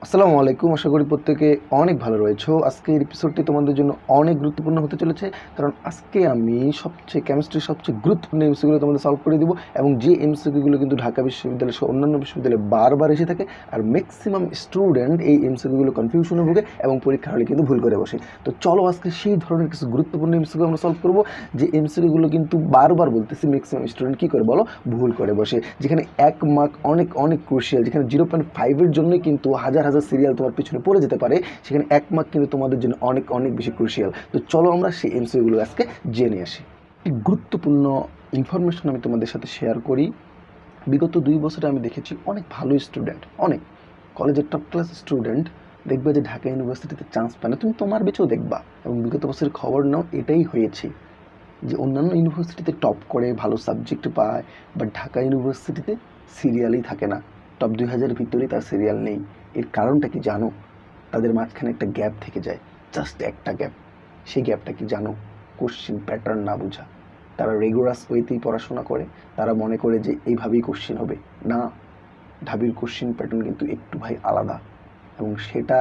আসসালামু আলাইকুম। আশা করি প্রত্যেকে অনেক ভালো রয়েছো। আজকের এপিসোডটি তোমাদের জন্য অনেক গুরুত্বপূর্ণ হতে চলেছে। কারণ আজকে আমি কেমিস্ট্রির সবচেয়ে গুরুত্বপূর্ণ এমসিকিউগুলো তোমাদের সলভ করে দিব, এবং যে এমসিকিউগুলো কিন্তু ঢাকা বিশ্ববিদ্যালয় সহ অন্যান্য বিশ্ববিদ্যালয়ে বারবার এসে থাকে। আর ম্যাক্সিমাম স্টুডেন্ট এই এমসিকিউগুলো কনফিউশনে ভোগে এবং পরীক্ষা হলে কিন্তু ভুল করে বসে। তো চলো আজকে সেই ধরনের কিছু গুরুত্বপূর্ণ এমসিকিউ আমরা সলভ করবো, যে এমসিকিউগুলো কিন্তু বারবার বলতেছি ম্যাক্সিমাম স্টুডেন্ট কী করে বলো, ভুল করে বসে। যেখানে 1 মার্ক অনেক অনেক ক্রুশিয়াল, যেখানে 0.5-এর জন্যই কিন্তু হাজার হাজার সিরিয়াল তোমার পিছনে পড়ে যেতে পারে, সেখানে 1 মার্ক কিন্তু তোমাদের জন্য অনেক অনেক বেশি ক্রুশিয়াল। তো চলো আমরা সেই এমসিকিউগুলো আজকে জেনে আসি। একটি গুরুত্বপূর্ণ ইনফরমেশন আমি তোমাদের সাথে শেয়ার করি। বিগত 2 বছরে আমি দেখেছি অনেক ভালো স্টুডেন্ট, অনেক কলেজের টপ ক্লাস স্টুডেন্ট দেখবে যে ঢাকা ইউনিভার্সিটিতে চান্স পায় না। তুমি তোমার বেঁচেও দেখবা, এবং বিগত বছরের খবর নাও, এটাই হয়েছে যে অন্যান্য ইউনিভার্সিটিতে টপ করে ভালো সাবজেক্ট পায়, বাট ঢাকা ইউনিভার্সিটিতে সিরিয়ালই থাকে না। টপ 2000-এর ভিতরেই তার সিরিয়াল নেই। এর কারণটা কি জানো? তাদের মাঝখানে একটা গ্যাপ থেকে যায়, জাস্ট একটা গ্যাপ। সেই গ্যাপটা কি জানো? কোশ্চিন প্যাটার্ন না বোঝা। তারা রেগুলার ওয়েতেই পড়াশোনা করে, তারা মনে করে যে এইভাবেই কোশ্চিন হবে। না, ঢাবির কোশ্চিন প্যাটার্ন কিন্তু একটু ভাই আলাদা, এবং সেটা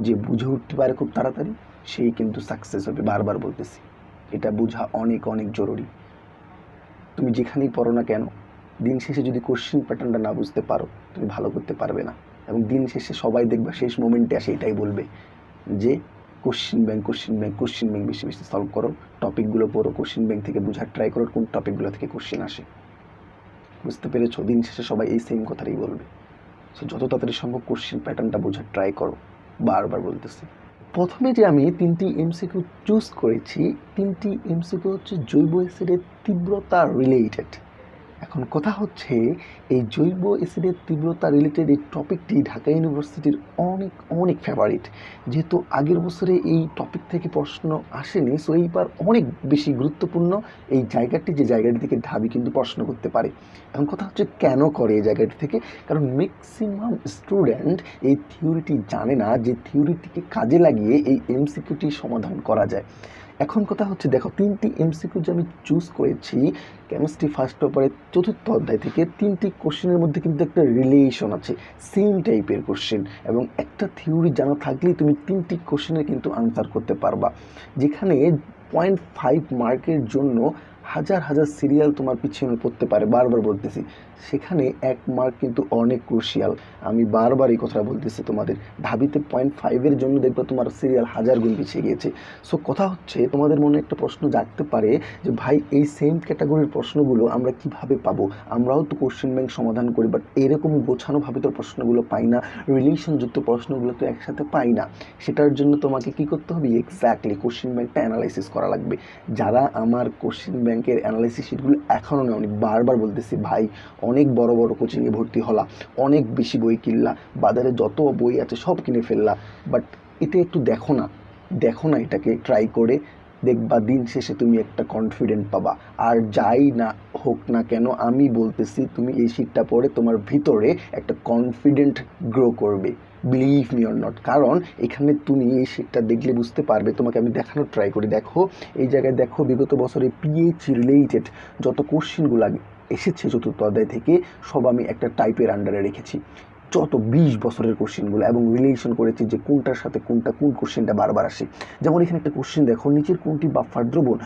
যে বুঝে উঠতে পারে খুব তাড়াতাড়ি, সেই কিন্তু সাকসেস হবে। বারবার বলতেছি, এটা বোঝা অনেক অনেক জরুরি। তুমি যেখানেই পড়ো না কেন, দিন শেষে যদি কোশ্চিন প্যাটার্নটা না বুঝতে পারো, তুমি ভালো করতে পারবে না। এবং দিন শেষে সবাই দেখবে শেষ মোমেন্টে আসে এটাই বলবে যে কোশ্চিন ব্যাংক বেশি বেশি সলভ করো, টপিকগুলো পড়ো, কোশ্চিন ব্যাংক থেকে বোঝার ট্রাই করো কোন টপিকগুলো থেকে কোশ্চিন আসে। বুঝতে পেরেছো? দিন শেষে সবাই এই সেম কথাটাই বলবে। সো যত তাড়াতাড়ি সম্ভব কোশ্চিন প্যাটার্নটা বোঝার ট্রাই করো, বারবার বলতেছি। প্রথমে যে আমি 3টি এমসিকিউ চুজ করেছি, 3টি এমসিকিউ হচ্ছে জৈব অ্যাসিডের তীব্রতা রিলেটেড। এখন কথা হচ্ছে, এই জৈব অ্যাসিডের তীব্রতা রিলেটেড এই টপিকটি ঢাকা ইউনিভার্সিটির অনেক অনেক ফেভারিট। যেহেতু আগের বছরে এই টপিক থেকে প্রশ্ন আসেনি, সো এইবার অনেক বেশি গুরুত্বপূর্ণ এই জায়গাটি, যে জায়গাটি থেকে ঢাবি কিন্তু প্রশ্ন করতে পারে। এখন কথা হচ্ছে, কেন করে এই জায়গাটি থেকে? কারণ ম্যাক্সিমাম স্টুডেন্ট এই থিওরিটি জানে না যে থিওরিটিকে কাজে লাগিয়ে এই এমসিকিউটি সমাধান করা যায়। এখন কথা হচ্ছে, দেখো 3টি এমসিকিউ যে আমি চুজ করেছি কেমিস্ট্রি ফার্স্ট পেপারের 4th অধ্যায় থেকে, 3টি কোশ্চেনের মধ্যে কিন্তু একটা রিলেশন আছে, সেম টাইপের কোশ্চেন, এবং একটা থিওরি জানা থাকলেই তুমি 3টি কোশ্চেনের কিন্তু আনসার করতে পারবা। যেখানে 0.5 মার্কের জন্য হাজার হাজার সিরিয়াল তোমার পিছনে পড়তে পারে, বারবার বলতেছি। সেখানে 1 মার্ক কিন্তু অনেক ক্রুশিয়াল। আমি বারবার এই কথাটা বলতেছি তোমাদের। ঢাবিতে 0.5-এর জন্য দেখবে তোমার সিরিয়াল হাজার গুণ পিছিয়ে গিয়েছে। সো কথা হচ্ছে, তোমাদের মনে একটা প্রশ্ন জাগতে পারে যে ভাই, এই সেম ক্যাটাগরির প্রশ্নগুলো আমরা কিভাবে পাবো? আমরাও তো কোশ্চেন ব্যাংক সমাধান করি, বাট এরকম গোছানোভাবে তো প্রশ্নগুলো পাই না, রিলেশনযুক্ত প্রশ্নগুলো তো একসাথে পাই না। সেটার জন্য তোমাকে কি করতে হবে? এক্স্যাক্টলি কোশ্চেন ব্যাংকটা অ্যানালাইসিস করা লাগবে। যারা আমার কোশ্চেন ব্যাংকের অ্যানালাইসিস শিটগুলো এখনও নেওনি, বারবার বলতেছি ভাই, অনেক বড় বড় কোচিংয়ে ভর্তি হলা, অনেক বেশি বই কিনলা, বাজারে যত বই আছে সব কিনে ফেললা, বাট এটা একটু দেখো না, দেখো না, এটাকে ট্রাই করে দেখবা, দিন শেষে তুমি একটা কনফিডেন্ট পাবা। আর যাই না হোক না কেন, আমি বলতেছি, তুমি এই শিটটা পড়ে তোমার ভিতরে একটা কনফিডেন্ট গ্রো করবে, বিলিভ মি অর নট। কারণ এখানে তুমি এই শিটটা দেখলে বুঝতে পারবে, তোমাকে আমি দেখানোর ট্রাই করি। দেখো, এই জায়গায় দেখো, বিগত বছরে পিএইচ রিলেটেড যত কোশ্চিনগুলো এসেছে 4th অধ্যায় থেকে, সব আমি একটা টাইপের আন্ডারে রেখেছি। যত 20 বছরের কোশ্চেনগুলো, এবং রিলেশন করেছি যে কোনটার সাথে কোনটা, কোন কোশ্চেনটা বারবার আসে। যেমন এখানে একটা কোশ্চেন দেখো, নিচের কোনটি বাফার দ্রবণ?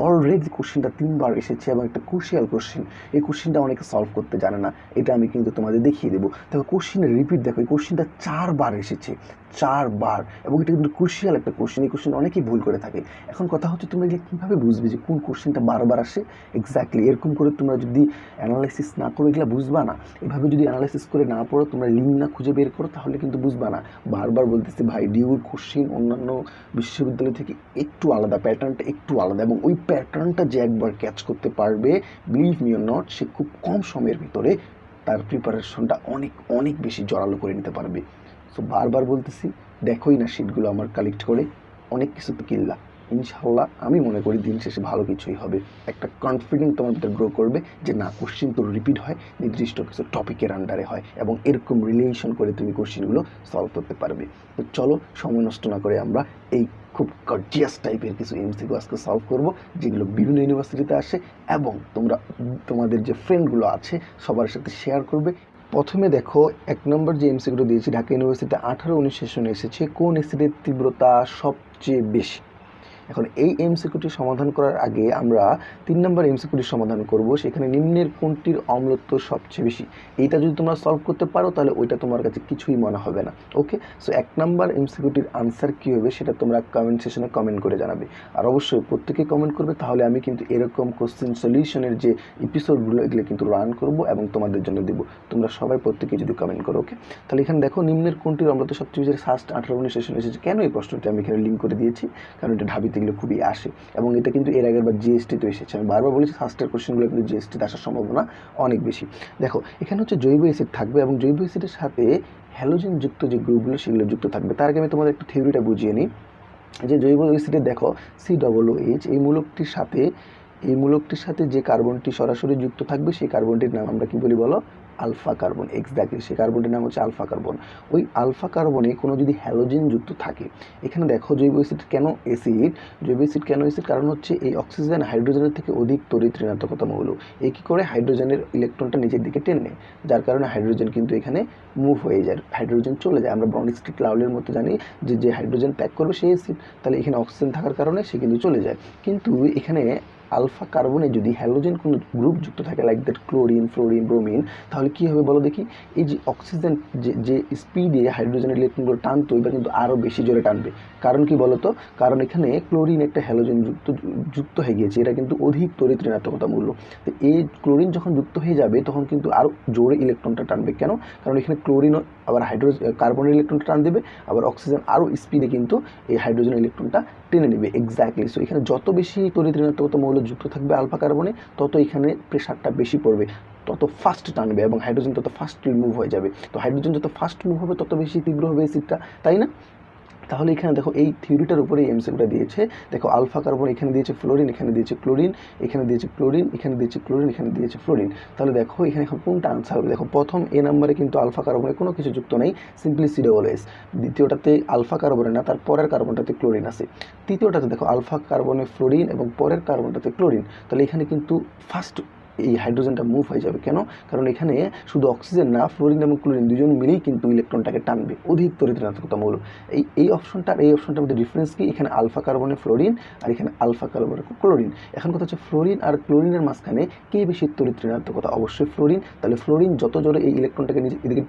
অলরেডি কোশ্চেনটা 3বার এসেছে, এবং একটা ক্রুশিয়াল কোশ্চেন। এই কোশ্চেনটা অনেকে সলভ করতে জানে না, এটা আমি কিন্তু তোমাদের দেখিয়ে দেবো। দেখো কোশ্চেনের রিপিট দেখো, এই কোশ্চেনটা 4বার এসেছে, 4বার, এবং এটা কিন্তু ক্রুশিয়াল একটা কোশ্চেন। এই কোশ্চেন অনেকেই ভুল করে থাকে। এখন কথা হচ্ছে, তোমরা এগুলো কীভাবে বুঝবে যে কোন কোশ্চেনটা বারবার আসে? এক্স্যাক্টলি এরকম করে তোমরা যদি অ্যানালাইসিস না করো, এগুলো বুঝবা না। এভাবে যদি অ্যানালাইসিস করে না পড়ো, তোমরা লিঙ্ক না খুঁজে বের করো, তাহলে কিন্তু বুঝবা না। বারবার বলতেছি ভাই, ডিউর কোশ্চেন অন্যান্য বিশ্ববিদ্যালয় থেকে একটু আলাদা, প্যাটার্নটা একটু আলাদা, এবং ওই প্যাটার্নটা যে একবার ক্যাচ করতে পারবে, বিলিভ মি অর নট, সে খুব কম সময়ের ভিতরে তার প্রিপারেশনটা অনেক অনেক বেশি জোরালো করে নিতে পারবে। সো বারবার বলতেছি, দেখোই না শিটগুলো আমার কালেক্ট করে, অনেক কিছু তো কিনলা। ইনশাল্লাহ আমি মনে করি দিন শেষে ভালো কিছুই হবে। একটা কনফিডেন্ট তোমার ভিতরে গ্রো করবে যে না, কোশ্চেন তো রিপিট হয়, নির্দিষ্ট কিছু টপিকের আন্ডারে হয়, এবং এরকম রিলেশন করে তুমি কোশ্চেনগুলো সলভ করতে পারবে। তো চলো, সময় নষ্ট না করে আমরা এই খুব গর্জিয়াস টাইপের কিছু এমসিকিউ আজকে সলভ করব, যেগুলো বিভিন্ন ইউনিভার্সিটিতে আসে, এবং তোমরা তোমাদের যে ফ্রেন্ডগুলো আছে সবার সাথে শেয়ার করবে। প্রথমে দেখো 1 নম্বর যে এমসিকিউটা দিয়েছি, ঢাকা ইউনিভার্সিটিতে 18-19 সেশনে এসেছে, কোন অ্যাসিডের তীব্রতা সবচেয়ে বেশি। এখন এই এমসিকিউটি সমাধান করার আগে আমরা 3 নম্বর এমসিকিউটি সমাধান করব। সেখানে নিম্নের কোনটির অম্লত্ব সবচেয়ে বেশি। এইটা যদি তোমরা সলভ করতে পারো তাহলে ওইটা তোমার কাছে কিছুই মনে হবে না। ওকে, সো 1 নম্বর এমসিকিউটির আনসার কী হবে সেটা তোমরা কমেন্ট সেশনে কমেন্ট করে জানাবে। আর অবশ্যই প্রত্যেকে কমেন্ট করবে, তাহলে আমি কিন্তু এরকম কোশ্চেন সলিউশনের যে এপিসোডগুলো এগুলো কিন্তু রান করব এবং তোমাদের জন্য দেব। তোমরা সবাই প্রত্যেকে যদি কমেন্ট করো। ওকে, তাহলে এখানে দেখো নিম্নের কোনটির অম্লত্ব সবচেয়ে বেশি, ফার্স্ট 18-19 সেশনে এসেছে। কেন এই প্রশ্নটি আমি এখানে লিঙ্ক করে দিয়েছি, কারণ এটা ঢাবিতে এগুলো খুবই আসে এবং এটা কিন্তু এর আগের বার জিএসটিতে এসেছে। আমি বারবার বলেছি ফার্স্টের কোশ্চেনগুলো কিন্তু জিএসটিতে আসার সম্ভাবনা অনেক বেশি। দেখো এখানে হচ্ছে জৈব অ্যাসিড থাকবে এবং জৈব অ্যাসিডের সাথে হ্যালোজেন যুক্ত যে গ্রুপগুলো সেগুলো যুক্ত থাকবে। তার আগে আমি তোমাদের একটু থিওরিটা বুঝিয়ে নিই যে জৈব অ্যাসিডে দেখো COOH এই মূলকটির সাথে যে কার্বনটি সরাসরি যুক্ত থাকবে সেই কার্বনটির নাম আমরা কি বলি বলো, আলফা কার্বন। এক্স্যাক্টলি, সেই কার্বনটির নাম হচ্ছে আলফা কার্বন। ওই আলফা কার্বনে কোনো যদি হ্যালোজেন যুক্ত থাকে, এখানে দেখো জৈব অ্যাসিড কেন অ্যাসিড, কারণ হচ্ছে এই অক্সিজেন হাইড্রোজেনের থেকে অধিক তড়িৎ ঋণাত্মকতা মৌল। এই কী করে, হাইড্রোজেনের ইলেকট্রনটা নিচের দিকে টেনে নেয়, যার কারণে হাইড্রোজেন কিন্তু এখানে মুভ হয়ে যায়, হাইড্রোজেন চলে যায়। আমরা ব্রনস্টিক লাউলের মতো জানি যে হাইড্রোজেন ত্যাগ করবে সেই অ্যাসিড, তাহলে এখানে অক্সিজেন থাকার কারণে সে কিন্তু চলে যায়। কিন্তু এখানে আলফা কার্বনে যদি হ্যালোজেন কোনো গ্রুপ যুক্ত থাকে, like that chlorine, fluorine, bromine, তাহলে কী হবে বলো দেখি, এই যে অক্সিজেন যে স্পিডে হাইড্রোজেনের ইলেকট্রনগুলো টানতো, এবার কিন্তু আরও বেশি জোরে টানবে। কারণ কি বলো তো, কারণ এখানে ক্লোরিন একটা হ্যালোজেন যুক্ত হয়ে গিয়েছে, এটা কিন্তু অধিক তড়িৎ ঋণাত্মকতা মূল্য। তো এই ক্লোরিন যখন যুক্ত হয়ে যাবে তখন কিন্তু আরও জোরে ইলেকট্রনটা টানবে। কেন, কারণ এখানে ক্লোরিনও আবার কার্বনের ইলেকট্রনটা টান দেবে, আবার অক্সিজেন আরও স্পিডে কিন্তু এই হাইড্রোজেন ইলেকট্রনটা টেনে নেবে। এক্স্যাক্টলি, সো এখানে যত বেশি তড়িৎ ঋণাত্মকতা মৌল যুক্ত থাকবে আলফা কার্বনে, তত এখানে প্রেশারটা বেশি পড়বে, তত ফাস্ট টানবে এবং হাইড্রোজেন তত ফাস্টলি মুভ হয়ে যাবে। তো হাইড্রোজেন যত ফাস্ট মুভ হবে তত বেশি তীব্র হবে অ্যাসিডটা, তাই না? তাহলে এখানে দেখো এই থিওরিটার উপরে এমসিকিউটা দিয়েছে। দেখো আলফা কার্বন এখানে দিয়েছে ফ্লোরিন, এখানে দিয়েছে ক্লোরিন, এখানে দিয়েছে ক্লোরিন, এখানে দিয়েছে ক্লোরিন, এখানে দিয়েছে ফ্লোরিন। তাহলে দেখো এখানে এখন কোনটা আনসার হবে। দেখো প্রথম এ নাম্বারে কিন্তু আলফা কার্বনে কোনো কিছু যুক্ত নেই, সিম্পলি COOH। দ্বিতীয়টাতে আলফা কার্বনে না, তার পরের কার্বনটাতে ক্লোরিন আছে। তৃতীয়টাতে দেখো আলফা কার্বনে ফ্লোরিন এবং পরের কার্বনটাতে ক্লোরিন। তাহলে এখানে কিন্তু ফার্স্ট এই হাইড্রোজেনটা মুভ হয়ে যাবে। কেন, কারণ এখানে শুধু অক্সিজেন না, ফ্লোরিন এবং ক্লোরিন দুজন মিলেই কিন্তু ইলেকট্রনটাকে টানবে, অধিক তড়িৎ ঋণাত্মকতা মৌল। এই অপশনটার মধ্যে ডিফারেন্স কি, এখানে আলফা কার্বনে ফ্লোরিন আর এখানে আলফা কার্বনে ক্লোরিন। এখন কথা হচ্ছে ফ্লোরিন আর ক্লোরিনের মাঝখানে কে বেশি তড়িৎ ঋণাত্মকতা, অবশ্যই ফ্লোরিন। তাহলে ফ্লোরিন যত জোরে এই ইলেকট্রনটাকে এদিকে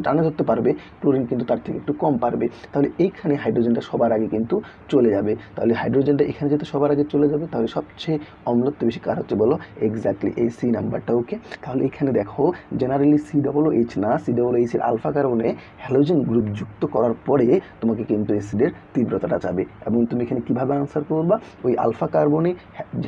টানে ধরতে পারবে, ক্লোরিন কিন্তু তার থেকে একটু কম পারবে। তাহলে এইখানে হাইড্রোজেনটা সবার আগে কিন্তু চলে যাবে। তাহলে হাইড্রোজেনটা এখানে যেহেতু সবার আগে চলে যাবে, তাহলে সবচেয়ে অম্লত্ব বেশি কার হচ্ছে বলো, এক্স্যাক্টলি এই সি নাম্বারটা। ওকে, তাহলে এখানে দেখো জেনারেলি COOH না, COOH এর আলফা কার্বনে হ্যালোজেন গ্রুপ যুক্ত করার পরে তোমাকে কিন্তু অ্যাসিডের তীব্রতাটা যাবে। এবং তুমি এখানে কিভাবে আনসার করবা, ওই আলফা কার্বনে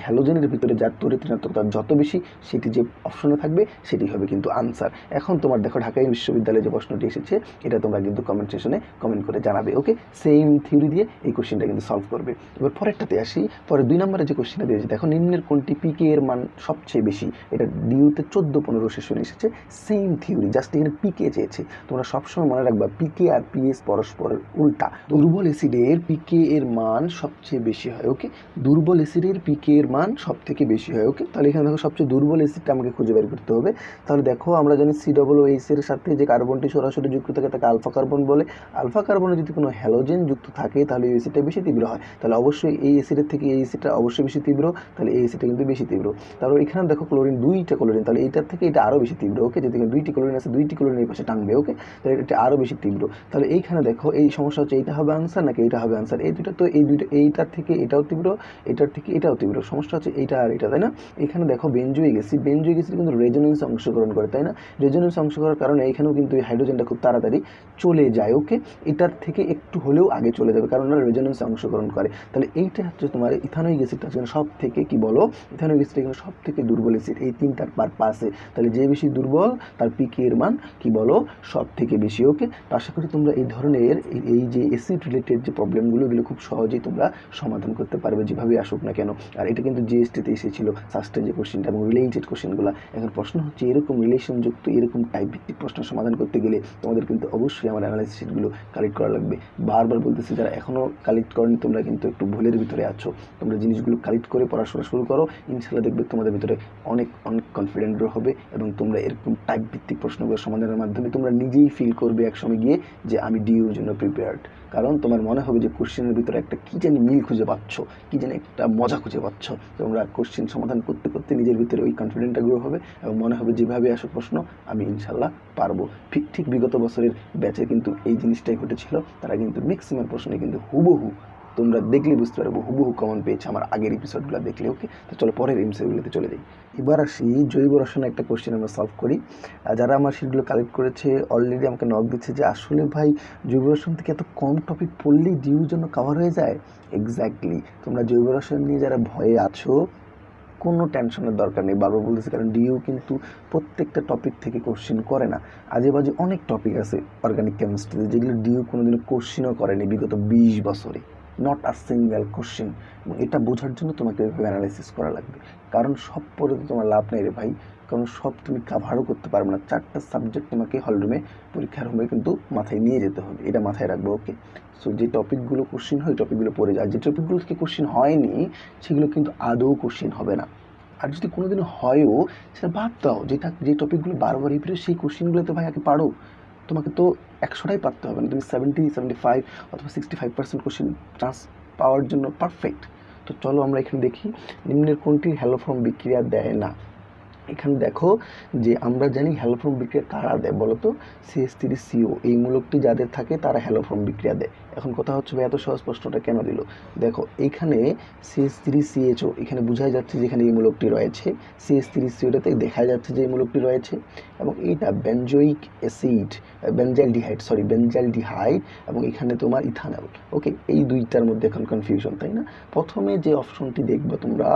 হ্যালোজেনের ভিতরে যার তড়িৎ ঋণাত্মকতা যত বেশি সেটি যে অপশনে থাকবে সেটি হবে কিন্তু আনসার। এখন তোমার দেখো ঢাকা বিশ্ববিদ্যালয়ে যে প্রশ্নটি এসেছে এটা তোমরা কিন্তু কমেন্ট সেকশনে কমেন্ট করে জানাবে। ওকে, সেম থিওরি দিয়ে এই কোশ্চেনটা কিন্তু সলভ করবে। এবার পরেরটাতে আসি। পরে 2 নম্বরে যে কোশ্চেনটা দিয়েছে, দেখো নিম্নের কোনটি পিকে এর মান সবচেয়ে বেশি। এটা ডিউতে 14-15 সেশনে এসেছে, সেম থিওরি, জাস্ট এখানে পিকে চেয়েছে। তোমরা সবসময় মনে রাখবা পিকে আর পিএস পরস্পরের উল্টা। দুর্বল অ্যাসিডের পিকে এর মান সবচেয়ে বেশি হয়। ওকে, দুর্বল অ্যাসিডের পিকে এর মান সব থেকে বেশি হয়। ওকে, তাহলে এখানে দেখো সবচেয়ে দুর্বল অ্যাসিডটা আমাকে খুঁজে বের করতে হবে। তাহলে দেখো আমরা জানি COOH এর সাথে যে কার্বনটি সরাসরি যুক্ত থাকে তাকে আলফা কার্বন বলে। আলফা কার্বনে যদি কোনো হ্যালোজেন যুক্ত থাকে তাহলে এই অ্যাসিডটা বেশি তীব্র হয়। তাহলে অবশ্যই এই অ্যাসিডের থেকে এই অ্যাসিডটা অবশ্যই বেশি তীব্র, তাহলে এই অ্যাসিডটা কিন্তু বেশি তীব্র। তারপর এখানে দেখো ক্লোরিন, 2টা ক্লোরিন, তাহলে এইটার থেকে এটা আরও বেশি তীব্র। ওকে, যদি 2টি ক্লোরিন আছে 2টি ক্লোরিন এই পাশে টানবে। ওকে, তাহলে এটা আরও বেশি তীব্র। তাহলে এইখানে দেখো এই সমস্যা হচ্ছে এইটা হবে আনসার নাকি এইটা হবে আনসার। এই দুটো তো এই দুটো, এইটার থেকে এটাও তীব্র, এটার থেকে এটাও তীব্র। সমস্যা হচ্ছে এইটা আর এটা, তাই না? এখানে দেখো বেনজোইক অ্যাসিড কিন্তু রেজোনেন্সে অংশগ্রহণ করে, তাই না? রেজোনেন্সে অংশগ্রহণ করার কারণে এইখানেও কিন্তু এই হাইড্রোজেনটা খুব তাড়াতাড়ি চলে যায়। ওকে, এটার থেকে একটু হলেও আগে চলে যাবে কারণ ওরা রেজোনেন্সে অংশগ্রহণ করে। তাহলে এইটা হচ্ছে তোমার ইথানোইক অ্যাসিডটা হচ্ছে সব থেকে কি বলো, ইথানোইক অ্যাসিড এখানে সব থেকে দুর্বল অ্যাসিড। এই তিনটার পাশে, তাহলে যে বেশি দুর্বল তার পিকে এর মান কি বলো, সব থেকে বেশি। ওকে, তো আশা করি তোমরা এই ধরনের এই যে অ্যাসিড রিলেটেড যে প্রবলেমগুলো এগুলো খুব সহজেই তোমরা সমাধান করতে পারবে, যেভাবে আসুক না কেন। আর এটা কিন্তু জিএসটিতে এসেছিল ফার্স্টের যে কোশ্চেনটা এবং রিলেটেড কোশ্চেনগুলো। এখন প্রশ্ন হচ্ছে এরকম রিলেশনযুক্ত এরকম টাইপ ভিত্তিক প্রশ্ন সমাধান করতে গেলে তোমাদের কিন্তু অবশ্যই আমার অ্যানালাইসিস শিটগুলো কালেক্ট করা লাগবে। বারবার বলতেছি, যারা এখনও কালেক্ট করেনি তোমরা কিন্তু একটু ভুলের ভিতরে আছো। তোমরা জিনিসগুলো কালেক্ট করে পড়াশোনা শুরু করো, ইনশাল্লাহ দেখবে তোমাদের ভিতরে অনেক অনেক কনফিডেন্ট হবে এবং তোমরা এরকম টাইপ ভিত্তিক প্রশ্নগুলোর সমাধানের মাধ্যমে তোমরা নিজেই ফিল করবে একসময় গিয়ে যে আমি ডিউর জন্য প্রিপেয়ার্ড। কারণ তোমার মনে হবে যে কোশ্চেনের ভিতরে একটা কী জানি মিল খুঁজে পাচ্ছ, কী জানি একটা মজা খুঁজে পাচ্ছ। তোমরা কোশ্চেন সমাধান করতে করতে নিজের ভিতরে ওই কনফিডেন্টটা গ্রো হবে এবং মনে হবে যেভাবে আসো প্রশ্ন আমি ইনশাল্লাহ পারবো। ঠিক বিগত বছরের ব্যাচে কিন্তু এই জিনিসটাই ঘটেছিল। তারা কিন্তু ম্যাক্সিমাম প্রশ্নে কিন্তু হুবহু তোমরা দেখলে বুঝতে পারবো হুবহু কমন পেয়েছে আমার আগের এপিসোডগুলো দেখলে। ওকে, তো চলো পরের এমসিকিউগুলোতে চলে যাই। এবার আসি জৈব রসায়নের একটা কোশ্চেন আমরা সলভ করি। যারা আমার শিটগুলো কালেক্ট করেছে অলরেডি আমাকে নক দিচ্ছে যে আসলে ভাই জৈব রসায়ন থেকে এত কম টপিক পড়লেই ডিউর জন্য কভার হয়ে যায়। এক্স্যাক্টলি, তোমরা জৈব রসায়ন নিয়ে যারা ভয়ে আছো কোনো টেনশনের দরকার নেই, বারবার বলতেছি, কারণ ডিউ কিন্তু প্রত্যেকটা টপিক থেকে কোশ্চেন করে না। আজে বাজে অনেক টপিক আছে অর্গানিক কেমিস্ট্রিতে যেগুলো ডিউ কোনোদিনও কোশ্চেনও করেনি বিগত 20 বছরে, নট আ সিঙ্গেল কোশ্চেন। এবং এটা বোঝার জন্য তোমাকে এভাবে অ্যানালাইসিস করা লাগবে, কারণ সব পড়ে তো তোমার লাভ নেই রে ভাই, কারণ সব তুমি কাভারও করতে পারবে না। 4টা সাবজেক্ট তোমাকে হলরুমে পরীক্ষার রুমে কিন্তু মাথায় নিয়ে যেতে হবে, এটা মাথায় রাখবো। ওকে, সো যে টপিকগুলো কোশ্চেন হয় টপিকগুলো পড়ে যায়, যে টপিকগুলো থেকে কোশ্চেন হয়নি সেগুলো কিন্তু আদৌ কোশ্চেন হবে না। আর যদি কোনোদিনও হয়ও সেটা বাদ দাও, যে টপিকগুলো বারবার রিপিট সেই কোশ্চেনগুলোতে ভাই আগে পারো। তোমাকে তো 100টাই পারতে হবে না, তুমি 75 অথবা 65% কোশ্চেন চান্স পাওয়ার জন্য পারফেক্ট। তো চলো আমরা এখানে দেখি নিম্নের কোনটি হ্যালোফর্ম বিক্রিয়া দেয় না। এখানে দেখো যে আমরা জানি হ্যালোফর্ম বিক্রিয়া কারা দেয় বলো তো, CH3CO এই মূলকটি যাদের থাকে তারা হ্যালোফর্ম বিক্রিয়া দেয়। এখন কথা হচ্ছে ভাই এত সহজ প্রশ্নটা কেন দিল? দেখো এইখানে CH3CHO এখানে বোঝাই যাচ্ছে যে এখানে এই মূলকটি রয়েছে, CH3COটাতে দেখা যাচ্ছে যে এই মূলকটি রয়েছে, এবং এইটা বেনজোইক অ্যাসিড বেনজালডিহাইড এবং এখানে তোমার ইথানল। ওকে, এই দুইটার মধ্যে এখন কনফিউশন, তাই না? প্রথমে যে অপশনটি দেখবে তোমরা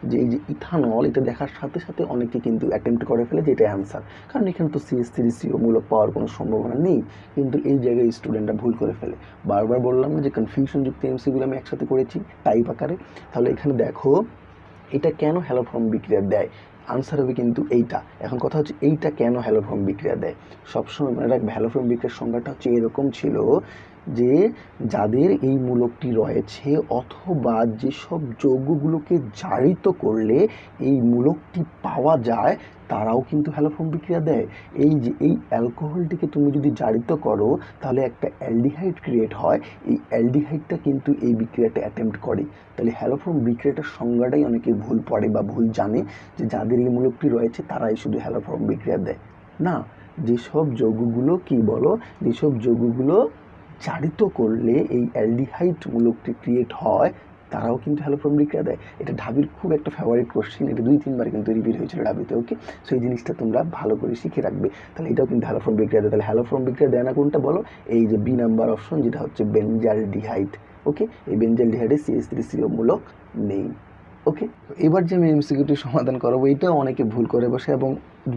যে এই যে ইথানল, এটা দেখার সাথে সাথে অনেকে কিন্তু অ্যাটেম্প্ট করে ফেলে যে এটাই আনসার, কারণ এখানে তো CH3CO মূলক পাওয়ার কোনো সম্ভাবনা নেই। কিন্তু এই জায়গায় স্টুডেন্টরা ভুল করে ফেলে। বারবার বললাম না যে কনফিউশনযুক্ত এমসিকিউগুলো আমি একসাথে করেছি টাইপ আকারে। তাহলে এখানে দেখো এটা কেন হ্যালোফর্ম বিক্রিয়া দেয়, আনসার হবে কিন্তু এইটা। এখন কথা হচ্ছে এইটা কেন হ্যালোফর্ম বিক্রিয়া দেয়। সবসময় মনে রাখবে হ্যালোফর্ম বিক্রিয়ার সংজ্ঞাটা হচ্ছে এরকম ছিল যে যাদের এই মূলকটি রয়েছে অথবা যেসব যৌগগুলোকে জারিত করলে এই মূলকটি পাওয়া যায় তারাও কিন্তু হ্যালোফর্ম বিক্রিয়া দেয়। এই যে এই অ্যালকোহলটিকে তুমি যদি জারিত করো তাহলে একটা অ্যালডিহাইড ক্রিয়েট হয়, এই অ্যালডিহাইডটা কিন্তু এই বিক্রিয়াটা অ্যাটেম্প্ট করে। তাহলে হ্যালোফর্ম বিক্রিয়াটার সংজ্ঞাটাই অনেকে ভুল পড়ে বা ভুল জানে যে যাদের এই মূলকটি রয়েছে তারাই শুধু হ্যালোফর্ম বিক্রিয়া দেয়। না, যেসব যৌগগুলো কি বলো, যেসব যৌগগুলো জারিত করলে এই অ্যালডিহাইড মূলকটি ক্রিয়েট হয় তারাও কিন্তু হ্যালোফর্ম বিক্রিয়া দেয়। এটা ঢাবির খুব একটা ফেভারিট কোশ্চেন, এটা 2-3বার কিন্তু রিপিট হয়েছিল ঢাবিতে। ওকে, সো এই জিনিসটা তোমরা ভালো করে শিখে রাখবে। তাহলে এটাও কিন্তু হ্যালোফর্ম বিক্রিয়া দেয়। তাহলে হ্যালোফর্ম বিক্রিয়া দেয় না কোনটা বলো, এই যে বি নাম্বার অপশন যেটা হচ্ছে বেনজালডিহাইড। ওকে, এই বেনজালডিহাইডে CH3CO মূলক নেই। ওকে, এবার যে আমি এমসিকিউটি সমাধান করাবো এটাও অনেকে ভুল করে বসে এবং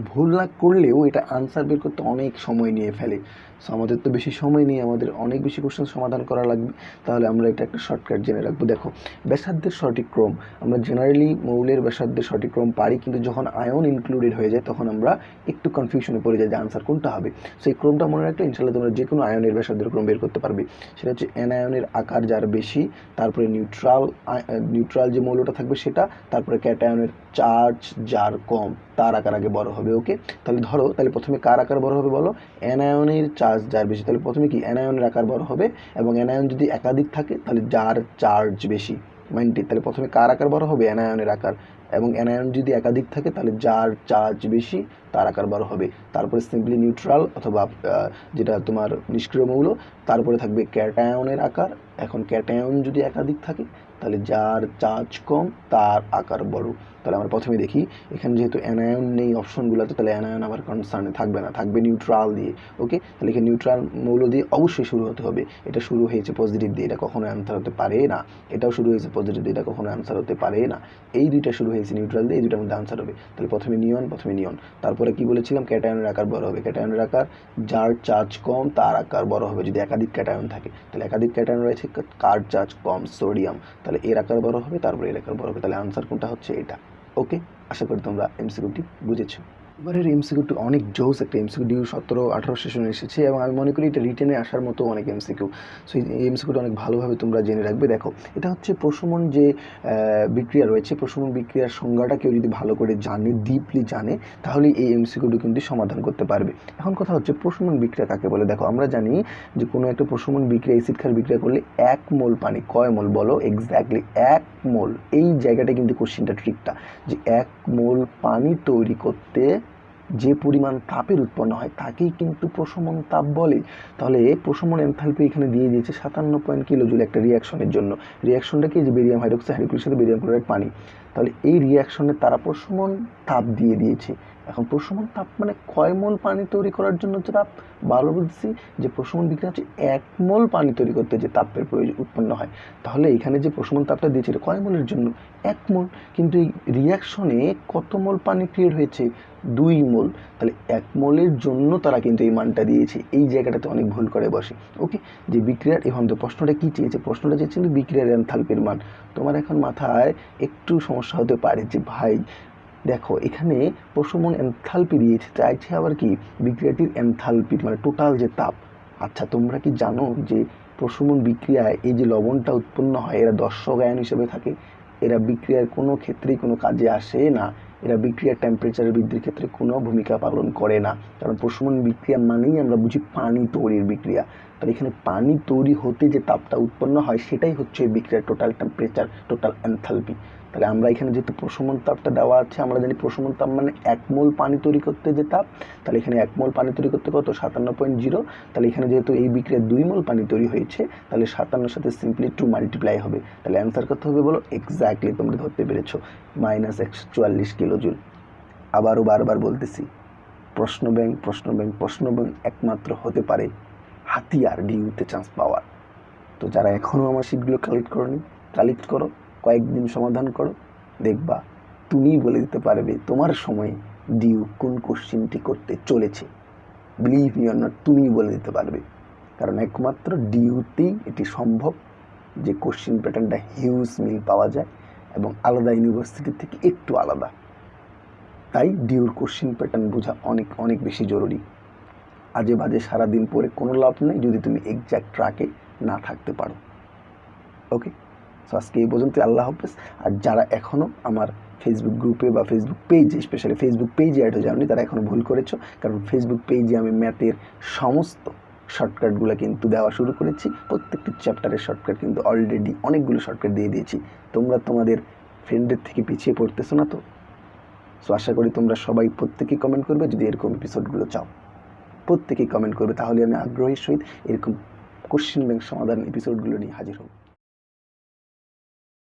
ভুল না করলেও এটা আনসার বের করতে অনেক সময় নিয়ে ফেলে। সো আমাদের তো বেশি সময় নেই, আমাদের অনেক বেশি কোশ্চেন সমাধান করা লাগবে। তাহলে আমরা এটা একটা শর্টকাট জেনে রাখবো। দেখো ব্যাসার্ধের সঠিক ক্রম, আমরা জেনারেলি মৌলের ব্যাসার্ধের সঠিক ক্রম পারি, কিন্তু যখন আয়ন ইনক্লুডেড হয়ে যায় তখন আমরা একটু কনফিউশনে পড়ে যাই যে আনসার কোনটা হবে। সেই ক্রমটা মনে রাখলে ইনশাল্লাহ তোমরা যে কোনো আয়নের ব্যাসার্ধের ক্রম বের করতে পারবে। সেটা হচ্ছে অ্যানায়নের আকার যার বেশি, তারপরে নিউট্রাল যে মৌলটা থাকবে সেটা, তারপরে ক্যাটায়নের চার্জ যার কম তার আকার আগে বড় হবে। ওকে, তাহলে ধরো তাহলে প্রথমে কার আকার বড় হবে বলো, অ্যানায়নের চার্জ যার বেশি। তাহলে প্রথমে কি অ্যানায়নের আকার বড় হবে, এবং অ্যানায়ন যদি একাধিক থাকে তাহলে যার চার্জ বেশি। মাইন্ডটি, তাহলে প্রথমে কার আকার বড় হবে, অ্যানায়নের আকার, এবং অ্যানায়ন যদি একাধিক থাকে তাহলে যার চার্জ বেশি তার আকার বড় হবে। তারপরে সিম্পলি নিউট্রাল অথবা যেটা তোমার নিষ্ক্রিয় মৌল, তারপরে থাকবে ক্যাটায়নের আকার। এখন ক্যাটায়ন যদি একাধিক থাকে তাহলে যার চার্জ কম তার আকার বড়। তাহলে আমরা প্রথমে দেখি এখানে যেহেতু অ্যানায়ন নেই অপশনগুলোতে, তাহলে অ্যানায়ন আমার কনসার্নে থাকবে না, থাকবে নিউট্রাল দিয়ে। ওকে, তাহলে এখানে নিউট্রাল মৌল দিয়ে অবশ্যই শুরু হতে হবে। এটা শুরু হয়েছে পজিটিভ দিয়ে, এটা কখনো অ্যান্সার হতে পারে না। এটাও শুরু হয়েছে পজিটিভ দিয়ে, এটা কখনো অ্যান্সার হতে পারে না। এই দুইটা শুরু হয়েছে নিউট্রাল দিয়ে, এই দুইটার মধ্যে আনসার হবে। তাহলে প্রথমে নিয়ন, তারপরে কি বলেছিলাম, ক্যাটায়নের আকার বড় হবে। ক্যাটায়নের আকার যার চার্জ কম তার আকার বড় হবে যদি একাধিক ক্যাটায়ন থাকে। তাহলে একাধিক ক্যাটায়ন রয়েছে, কার চার্জ কম, সোডিয়াম, তাহলে এর আকার বড় হবে, তারপরে এর আকার বড় হবে। তাহলে আনসার কোনটা হচ্ছে এটা। ওকে, আশা করি তোমরা এমসিকিউটি বুঝেছো। এবারের এমসিকিউটি অনেক জোস একটা এমসিকিউ 17-18 সেশনে এসেছে এবং আমি মনে করি এটা রিটেনে আসার মতো অনেক এমসিকিউ। সো এই এমসিকিউটা অনেক ভালোভাবে তোমরা জেনে রাখবে। দেখো, এটা হচ্ছে প্রশমন যে বিক্রিয়া রয়েছে, প্রশমন বিক্রিয়ার সংজ্ঞাটা কেউ যদি ভালো করে জানে, ডিপলি জানে, তাহলে এই এমসিকিউটি কিন্তু সমাধান করতে পারবে। এখন কথা হচ্ছে প্রশমন বিক্রিয়া কাকে বলে। দেখো, আমরা জানি যে কোনো একটা প্রশমন বিক্রিয়া, অ্যাসিড ক্ষার বিক্রিয়া করলে 1 মোল পানি, কয় মোল বলো এক্স্যাক্টলি 1 মোল, এই জায়গাটা কিন্তু কোশ্চেনটা ট্রিকটা, যে 1 মোল পানি তৈরি করতে যে পরিমাণ তাপের উৎপন্ন হয় তাকেই কিন্তু প্রশমন তাপ বলে। তাহলে প্রশমন এনথালপি এখানে দিয়ে দিয়েছে 57 কিলোজুল একটা রিয়াকশনের জন্য। রিয়াকশনটা কি, যে বেরিয়াম হাইড্রোক্সাইড হাইড্রোক্লোরিকের সাথে বেরিয়াম ক্লোরাইড পানি। তাহলে এই রিয়াকশনে তারা প্রশমন তাপ দিয়ে দিয়েছে। এখন প্রশমন তাপ মানে কয় মোল পানি তৈরি করার জন্য যে তাপ, ভালো বলছি যে প্রশমন বিক্রিয়া হচ্ছে 1 মোল পানি তৈরি করতে যে তাপের প্রয়োজন উৎপন্ন হয়। তাহলে এখানে যে প্রশমন তাপটা দিয়েছে এটা কয় মোলের জন্য, 1 মোল। কিন্তু এই রিয়াকশনে কত মোল পানি ক্রিয়েট হয়েছে, 2 মোল। তাহলে 1 মোলের জন্য তারা কিন্তু এই মানটা দিয়েছে। এই জায়গাটাতে অনেক ভুল করে বসে। ওকে, যে বিক্রিয়ার, এখন তো প্রশ্নটা কি চেয়েছে, প্রশ্নটা চেয়েছে কিন্তু বিক্রিয়ার এনথালপির মান। তোমার এখন মাথায় একটু সমস্যা হতে পারে যে ভাই দেখো এখানে প্রশমন এনথালপি দিয়েছে, চাইছে আবার কি বিক্রিয়াটির এনথালপি মানে টোটাল যে তাপ। আচ্ছা, তোমরা কি জানো যে প্রশমন বিক্রিয়ায় এই যে লবণটা উৎপন্ন হয় এরা দর্শক আয়ন হিসেবে থাকে, এরা বিক্রিয়ার কোনো ক্ষেত্রেই কোনো কাজে আসে না, এরা বিক্রিয়ার টেম্পারেচার বৃদ্ধির ক্ষেত্রে কোনো ভূমিকা পালন করে না। কারণ প্রশমন বিক্রিয়া মানেই আমরা বুঝি পানি তৈরির বিক্রিয়া। তাহলে এখানে পানি তৈরি হতে যে তাপটা উৎপন্ন হয় সেটাই হচ্ছে বিক্রিয়ার টোটাল টেম্পারেচার, টোটাল এনথালপি। তাহলে আমরা এখানে যেহেতু প্রশমন তাপটা দেওয়া আছে, আমরা জানি প্রশমন তাপ মানে 1 মোল পানি তৈরি করতে যে তাপ। তাহলে এখানে 1 মোল পানি তৈরি করতে কত, 57.0। তাহলে এখানে যেহেতু এই বিক্রিয়া 2 মোল পানি তৈরি হয়েছে, তাহলে 57 সাথে সিম্পলি 2 মাল্টিপ্লাই হবে। তাহলে অ্যান্সার কত হবে বলো, এক্স্যাক্টলি তোমরা ধরতে পেরেছো, -144 কিলোজুল। আবারও বারবার বলতেছি, প্রশ্ন ব্যাংক প্রশ্ন ব্যাংক প্রশ্ন ব্যাংক একমাত্র হতে পারে হাতিয়ার ডিউতে চান্স পাওয়ার। তো যারা এখনও আমার শিটগুলো কালেক্ট করোনি, কালেক্ট করো, কয়েকদিন সমাধান করো, দেখবা তুমিই বলে দিতে পারবে তোমার সময়ে ডিউ কোন কোশ্চিনটি করতে চলেছে। বিলিভ মি অর নট, তুমিই বলে দিতে পারবে। কারণ একমাত্র ডিউতেই এটি সম্ভব যে কোশ্চিন প্যাটার্নটা হিউজ মিল পাওয়া যায় এবং আলাদা ইউনিভার্সিটি থেকে একটু আলাদা। তাই ডিউর কোশ্চিন প্যাটার্ন বোঝা অনেক অনেক বেশি জরুরি। আজে বাজে সারাদিন পরে কোনো লাভ নেই যদি তুমি এক্স্যাক্ট ট্র্যাকে না থাকতে পারো। ওকে, সো আজকে এই পর্যন্ত, আল্লাহ হাফেজ। আর যারা এখনও আমার ফেসবুক গ্রুপে বা ফেসবুক পেজে, স্পেশালি ফেসবুক পেজে অ্যাড হয়ে যাওনি, তারা এখনও ভুল করেছো। কারণ ফেসবুক পেজে আমি ম্যাথের সমস্ত শর্টকাটগুলো কিন্তু দেওয়া শুরু করেছি। প্রত্যেকটি চ্যাপ্টারের শর্টকাট কিন্তু অলরেডি অনেকগুলো শর্টকাট দিয়ে দিয়েছি। তোমরা তোমাদের ফ্রেন্ডের থেকে পিছিয়ে পড়তেছো না তো? সো আশা করি তোমরা সবাই প্রত্যেকেই কমেন্ট করবে যদি এরকম এপিসোডগুলো চাও। প্রত্যেকেই কমেন্ট করবে, তাহলে আমি আগ্রহের সহিত এরকম কোশ্চেন ব্যাংক সমাধান এপিসোডগুলো নিয়ে হাজির হব।